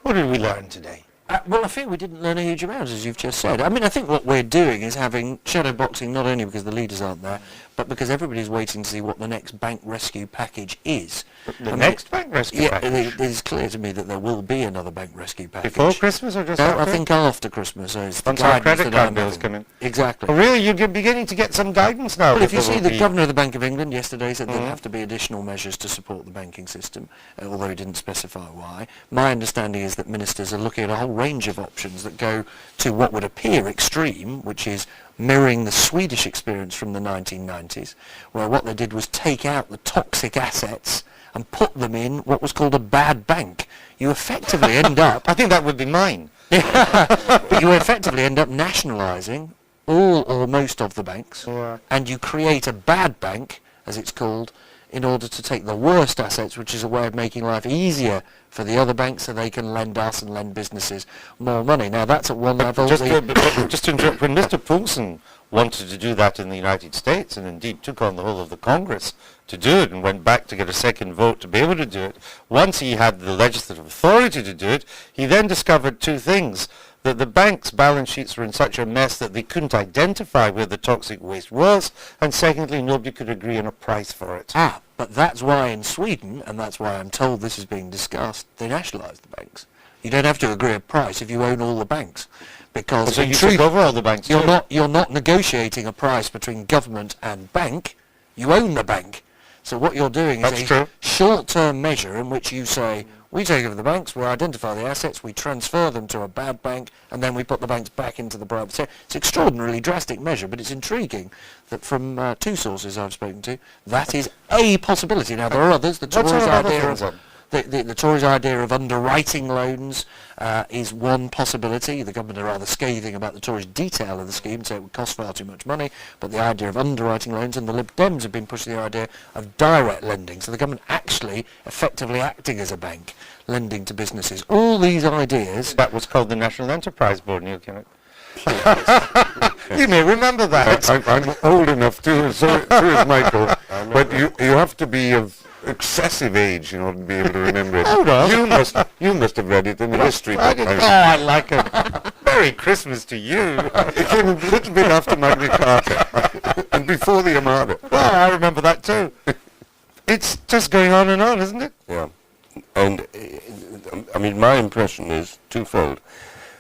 What did we learn today? Well, I fear we didn't learn a huge amount, as you've just said. I mean, I think what we're doing is having shadow boxing not only because the leaders aren't there, but because everybody's waiting to see what the next bank rescue package is. The next bank rescue package? It is clear to me that there will be another bank rescue package. Before Christmas or just after? I think after Christmas. So it's once our credit card bills come in. Exactly. Oh, really? You're beginning to get some guidance now? Well, if you see, the Governor of the Bank of England yesterday said there'll have to be additional measures to support the banking system, although he didn't specify why. My understanding is that ministers are looking at a whole range of options that go to what would appear extreme, which is mirroring the Swedish experience from the 1990s, where what they did was take out the toxic assets and put them in what was called a bad bank. You effectively end up... I think that would be mine. But you effectively end up nationalising all or most of the banks, and you create a bad bank, as it's called, in order to take the worst assets, which is a way of making life easier for the other banks so they can lend us and lend businesses more money. Now, that's at one level. Just to interrupt, when Mr. Poulsen wanted to do that in the United States, and indeed took on the whole of the Congress to do it, and went back to get a second vote to be able to do it, once he had the legislative authority to do it, he then discovered two things. That the banks' balance sheets were in such a mess that they couldn't identify where the toxic waste was, and secondly, nobody could agree on a price for it. But that's why in Sweden, and that's why I'm told this is being discussed, they nationalise the banks. You don't have to agree a price if you own all the banks. Because so in you truth, took over all the banks. You're not negotiating a price between government and bank. You own the bank. So what you're doing is a short-term measure in which you say, we take over the banks, we identify the assets, we transfer them to a bad bank, and then we put the banks back into the private sector. It's an extraordinarily drastic measure, but it's intriguing that from two sources I've spoken to, that is a possibility. Now, there are others. The Tories' idea of underwriting loans is one possibility. The government are rather scathing about the Tories' detail of the scheme, so it would cost far too much money. But the idea of underwriting loans, and the Lib Dems have been pushing the idea of direct lending, so the government actually effectively acting as a bank, lending to businesses. All these ideas... That was called the National Enterprise Board, Neil Kinnock. You may remember that. I'm old enough too, so is Michael. But you have to be of excessive age in order to be able to remember it. You must have read it in the history book. I like it. Merry Christmas to you. It came a little bit after Magna Carta and before the Armada. Well, I remember that too. It's just going on and on, isn't it? Yeah. And, I mean, my impression is twofold.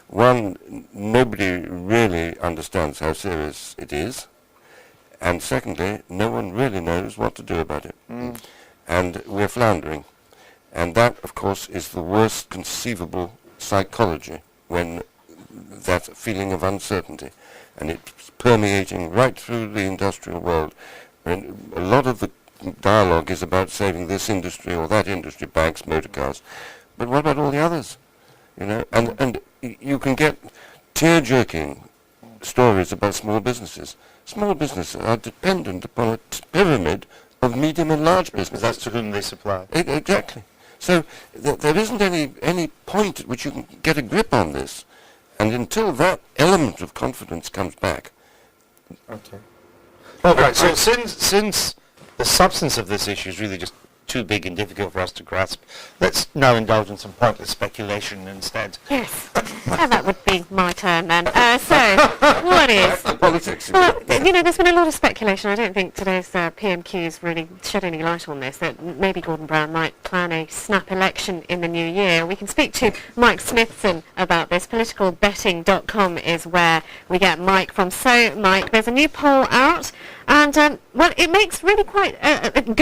One, nobody really understands how serious it is. And secondly, no one really knows what to do about it. And we're floundering. And that, of course, is the worst conceivable psychology, when that feeling of uncertainty. And it's permeating right through the industrial world. And a lot of the dialogue is about saving this industry or that industry, banks, motor cars. But what about all the others? You know, and you can get tear-jerking stories about small businesses. Small businesses are dependent upon a pyramid of medium and large businesses. That's to whom they supply. Exactly. So there isn't any point at which you can get a grip on this. And until that element of confidence comes back... Okay. Well, right, so since the substance of this issue is really just too big and difficult for us to grasp, let's now indulge in some pointless speculation instead. Yes, that would be my turn then. So, what is... Politics. Well, you know, there's been a lot of speculation. I don't think today's PMQs really shed any light on this, that maybe Gordon Brown might plan a snap election in the new year. We can speak to Mike Smithson about this. Politicalbetting.com is where we get Mike from. So, Mike, there's a new poll out, and, well, it makes really quite a